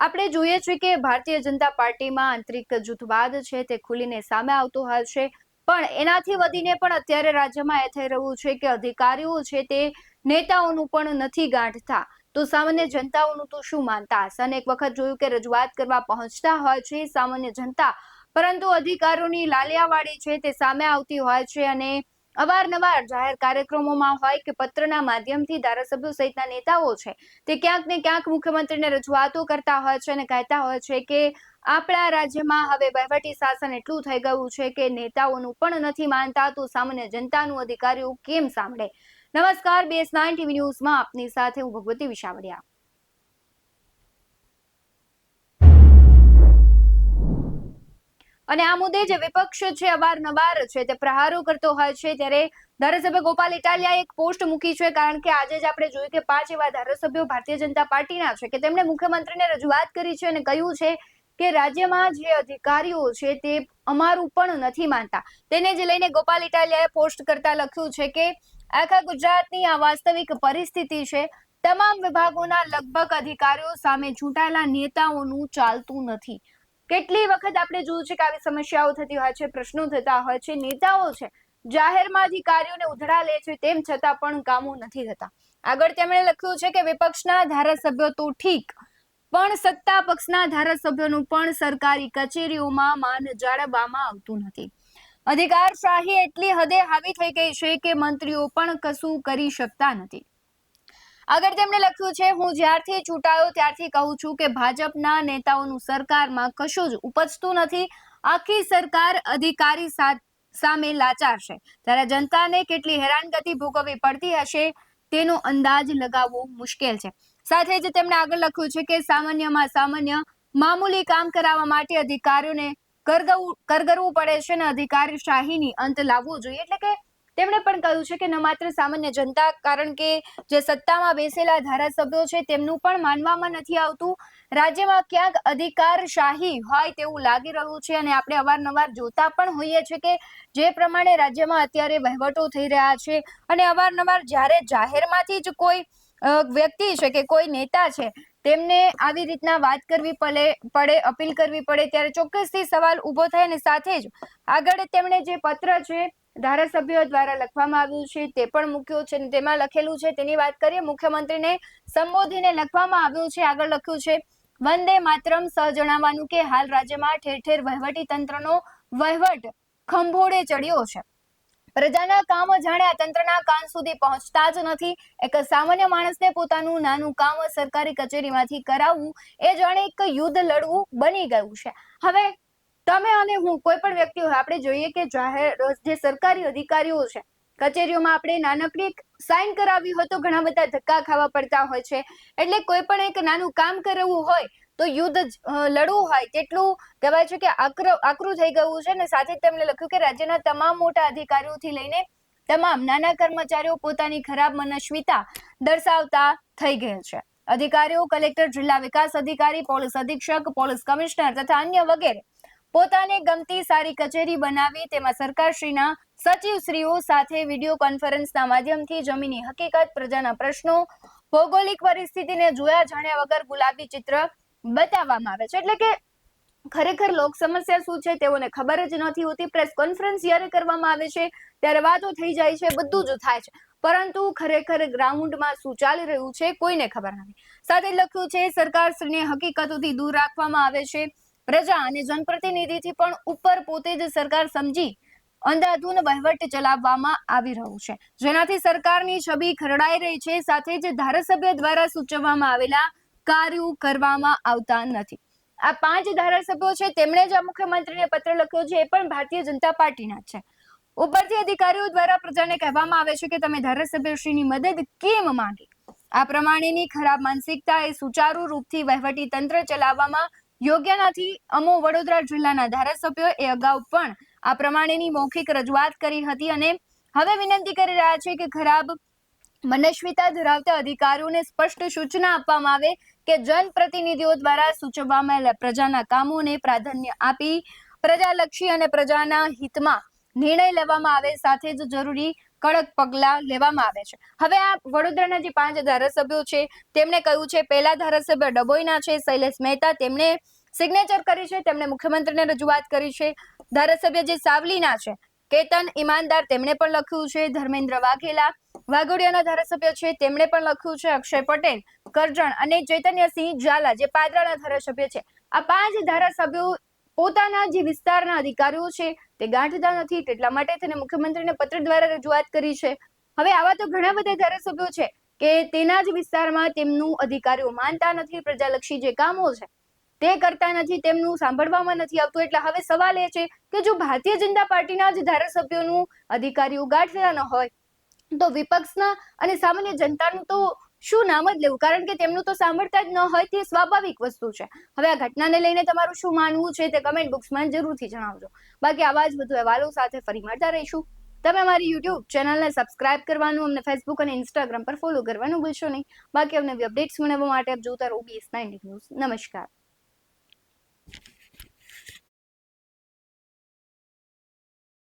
આપણે જોઈએ છીએ કે ભારતીય જનતા પાર્ટીમાં આંતરિક જૂથવાદ છે તે ખુલીને સામે આવતો હોય છે, પણ એનાથી વધીને પણ અત્યારે રાજ્યમાં એ થઈ રહ્યું છે કે અધિકારીઓ છે તે નેતાઓનું પણ નથી ગાંઠતા. તો સામાન્ય જનતાઓનું તો શું માનતા હશે? અને એક વખત જોયું કે રજૂઆત કરવા પહોંચતા હોય છે સામાન્ય જનતા, પરંતુ અધિકારીઓની લાલિયાવાડી છે તે સામે આવતી હોય છે અને અવારનવાર જાહેર કાર્યક્રમોમાં હોય કે પત્રના માધ્યમથી ધારાસભ્યો સહિતના નેતાઓ છે તે ક્યાંક ને ક્યાંક મુખ્યમંત્રીને રજૂઆતો કરતા હોય છે અને કહેતા હોય છે કે આપણા રાજ્યમાં હવે વહીવટી શાસન એટલું થઈ ગયું છે કે નેતાઓનું પણ નથી માનતા, તો સામાન્ય જનતાનું અધિકારીઓ કેમ સાંભળે? નમસ્કાર, BS9 TV ન્યૂઝમાં આપની સાથે હું ભગવતી વિશાવડિયા. અને આ મુદ્દે જે વિપક્ષ છે અવારનવાર છે તે પ્રહારો કરતો હોય છે, ત્યારે ધારાસભ્ય ગોપાલ ઇટાલિયાએ એક પોસ્ટ મૂકી છે, કારણ કે આજે જ આપણે જોયું કે 5 એવા ધારાસભ્યો ભારતીય જનતા પાર્ટીના છે કે તેમણે મુખ્યમંત્રીને રજૂઆત કરી છે અને કહ્યું છે કે રાજ્યમાં જે અધિકારીઓ છે તે અમારું પણ નથી માનતા. તેને જ લઈને ગોપાલ ઇટાલિયાએ પોસ્ટ કરતા લખ્યું છે કે આખા ગુજરાતની આ વાસ્તવિક પરિસ્થિતિ છે. તમામ વિભાગોના લગભગ અધિકારીઓ સામે ચૂંટાયેલા નેતાઓનું ચાલતું નથી. કેટલી વખત આપણે જોયું છે કે આવી સમસ્યાઓ થતી હોય છે, પ્રશ્નો થતા હોય છે, નેતાઓ છે જાહેરમાં અધિકારીઓને ઉધડા લે છે, તેમ છતાં પણ કામો નથી થતા. આગળ તેમણે લખ્યું છે કે વિપક્ષના ધારાસભ્યો તો ઠીક, પણ સત્તા પક્ષના ધારાસભ્યોનું પણ સરકારી કચેરીઓમાં માન જાળવવામાં આવતું નથી. અધિકારશાહી એટલી હદે હાવી થઈ ગઈ છે કે મંત્રીઓ પણ કશું કરી શકતા નથી. આગળ તેમણે લખ્યું છે, હું જ્યારથી ચૂંટાયો ત્યારથી કહું છું કે ભાજપના નેતાઓનું સરકારમાં કશું જ ઉપજતું નથી. આખી સરકાર અધિકારી સામે લાચાર છે, ત્યારે જનતાને કેટલી હેરાનગતિ ભોગવવી પડતી હશે તેનો અંદાજ લગાવવો મુશ્કેલ છે. સાથે જ તેમણે આગળ લખ્યું છે કે સામાન્યમાં સામાન્ય મામૂલી કામ કરાવવા માટે અધિકારીઓને કરગરવું પડે છે અને અધિકારીશાહીની અંત લાવવો જોઈએ. એટલે કે તેમણે પણ કહ્યું છે કે ન માત્ર સામાન્ય જનતા, કારણ કે જે સત્તામાં બેસેલા ધારાસભ્યો છે તેમનું પણ માનવામાં નથી આવતું. રાજ્યમાં ક્યાંક અધિકારશાહી હોય તેવું લાગી રહ્યું છે અને આપણે અવારનવાર જોતા પણ હોઈએ છીએ કે જે પ્રમાણે રાજ્યમાં અત્યારે વહીવટો થઈ રહ્યા છે અને અવારનવાર જ્યારે જાહેરમાંથી જ કોઈ વ્યક્તિ છે કે કોઈ નેતા છે તેમને આવી રીતના વાત કરવી પડે, અપીલ કરવી પડે, ત્યારે ચોક્કસથી સવાલ ઉભો થાય. અને સાથે જ આગળ તેમણે જે પત્ર છે ધારાસભ્યો દ્વારા લખવામાં આવ્યું છે તે પણ મૂક્યું છે. તેમાં લખેલું છે તેની વાત કરીએ. મુખ્યમંત્રીને સંબોધીને લખવામાં આવ્યું છે. આગળ લખ્યું છે, વંદે માતરમ સહ જણાવવાનું કે હાલ રાજ્યમાં ઠેર ઠેર વહીવટી તંત્રનો વહીવટ ખંભોળે ચડ્યો છે. પ્રજાના કામ જાણે આ તંત્રના કાન સુધી પહોંચતા જ નથી. એક સામાન્ય માણસને પોતાનું નાનું કામ સરકારી કચેરીમાંથી કરાવવું એ જાણે એક યુદ્ધ લડવું બની ગયું છે. હવે તમે અને હું, કોઈ પણ વ્યક્તિ હોય, આપણે જોઈએ કે જાહેર જે સરકારી અધિકારીઓ છે કચેરીઓમાં આપણે નાનકડી સાઇન કરાવી હોય તો ઘણા બધા ધક્કા ખાવા પડતા હોય છે. એટલે કોઈ પણ એક નાનું કામ કરવું હોય તો યુદ્ધ લડવું હોય તેટલું કહેવાય છે કે આકરું થઈ ગયું છે. અને સાથે તેમણે લખ્યું કે રાજ્યના તમામ મોટા અધિકારીઓથી લઈને તમામ નાના કર્મચારીઓ પોતાની ખરાબ મનસ્વીતા દર્શાવતા થઈ ગયા છે. અધિકારીઓ કલેક્ટર, જિલ્લા વિકાસ અધિકારી, પોલીસ અધિક્ષક, પોલીસ કમિશનર તથા અન્ય વગેરે પોતાને ગમતી સારી કચેરી બનાવી તેમાં સરકારશ્રીના સચિવશ્રીઓ સાથે વિડીયો કોન્ફરન્સના માધ્યમથી જમીની હકીકત, પ્રજાના પ્રશ્નો, ભૌગોલિક પરિસ્થિતિને જોયા જાણ્યા વગર ગુલાબી ચિત્ર બતાવવામાં આવે છે. એટલે કે ખરેખર લોક સમસ્યા શું છે તેઓને ખબર જ નથી હોતી. પ્રેસ કોન્ફરન્સ જ્યારે કરવામાં આવે છે ત્યારે વાતો થઈ જાય છે, બધું જ થાય છે, પરંતુ ખરેખર ગ્રાઉન્ડમાં શું ચાલી રહ્યું છે કોઈને ખબર નથી. સાથે લખ્યું છે, સરકારશ્રીને હકીકતોથી દૂર રાખવામાં આવે છે. પ્રજા અને જનપ્રતિનિધિથી પણ ઉપર પોતે જ સરકાર સમજી અંધાધૂન વહીવટ ચલાવવામાં આવી રહ્યું છે, જેનાથી સરકારની છબી ખરડાઈ રહી છે. સાથે જ ધારાસભ્ય દ્વારા સૂચવવામાં આવેલા કાર્યો કરવામાં આવતા નથી. આ 5 ધારાસભ્યો છે તેમણે જ મુખ્યમંત્રીને પત્ર લખ્યો છે, એ પણ ભારતીય જનતા પાર્ટીના છે. ઉપરથી અધિકારીઓ દ્વારા પ્રજાને કહેવામાં આવે છે કે તમે ધારાસભ્યશ્રીની મદદ કેમ માંગી? આ પ્રમાણેની ખરાબ માનસિકતા એ સુચારુ રૂપથી વહીવટી તંત્ર ચલાવવામાં યોગ્ય નથી. અમો વડોદરા જિલ્લાના ધારાસભ્યો એ અગાઉ પણ આ પ્રમાણેની મૌખિક રજૂઆત કરી હતી અને હવે વિનંતી કરી રહ્યા છે કે ખરાબ મનસ્વીતા ધરાવતા અધિકારીઓને સ્પષ્ટ સૂચના આપવામાં આવે કે જનપ્રતિનિધિઓ દ્વારા સૂચવવામાં આવેલા પ્રજાના કામોને પ્રાધાન્ય આપી પ્રજાલક્ષી અને પ્રજાના હિતમાં નિર્ણય લેવામાં આવે. સાથે જ જરૂરી કડક પગલાં લેવામાં આવે છે. હવે આ વડોદરાના જે 5 ધારાસભ્યો છે તેમણે કહ્યું છે, પહેલા ધારાસભ્ય ડભોઈના છે શૈલેષ મહેતા, તેમણે સિગ્નેચર કરી છે, તેમણે મુખ્યમંત્રીને રજૂઆત કરી છે. ધારાસભ્ય જે સાવલીના છે કેતન ઈમાનદાર, તેમણે પણ લખ્યું છે. ધર્મેન્દ્ર વાઘેલા વાઘોડિયાના ધારાસભ્ય છે, તેમણે પણ લખ્યું છે. અક્ષય પટેલ કરજણ અને ચૈતન્યસિંહ ઝાલા જે પાદરાના ધારાસભ્ય છે, આ 5 ધારાસભ્યો પોતાના જે વિસ્તારના અધિકારીઓ છે તે ગાંઠતા નથી, તેટલા માટે તેને મુખ્યમંત્રીને પત્ર દ્વારા રજૂઆત કરી છે. હવે આવા તો ઘણા બધા ધારાસભ્યો છે કે તેના જ વિસ્તારમાં તેમનું અધિકારીઓ માનતા નથી, પ્રજાલક્ષી જે કામો છે તે કરતા નથી, તેમનું સાંભળવામાં નથી આવતું. એટલે હવે સવાલ એ છે કે જો ભારતીય જનતા પાર્ટીના જ ધારાસભ્યોનું અધિકારીઓ ગાંઠતા ન હોય તો વિપક્ષના અને સામાન્ય જનતાનું તો શું નામ જ લેવું, કારણ કે તેમનું તો સાંભળતા જ ન હોય તે સ્વાભાવિક વસ્તુ છે. હવે આ ઘટનાને લઈને તમારું શું માનવું છે તે કમેન્ટ બોક્સમાં જરૂરથી જણાવજો. બાકી આવા જ વધુ અહેવાલો સાથે ફરી મળતા રહીશું. તમે અમારી યુટ્યુબ ચેનલને સબસ્ક્રાઇબ કરવાનું, અમને ફેસબુક અને ઇન્સ્ટાગ્રામ પર ફોલો કરવાનું ભૂલશો નહીં. બાકી અમને અપડેટ્સ મેળવવા માટે આપ જોતા રહો OBS 90 ન્યૂઝ. નમસ્કાર.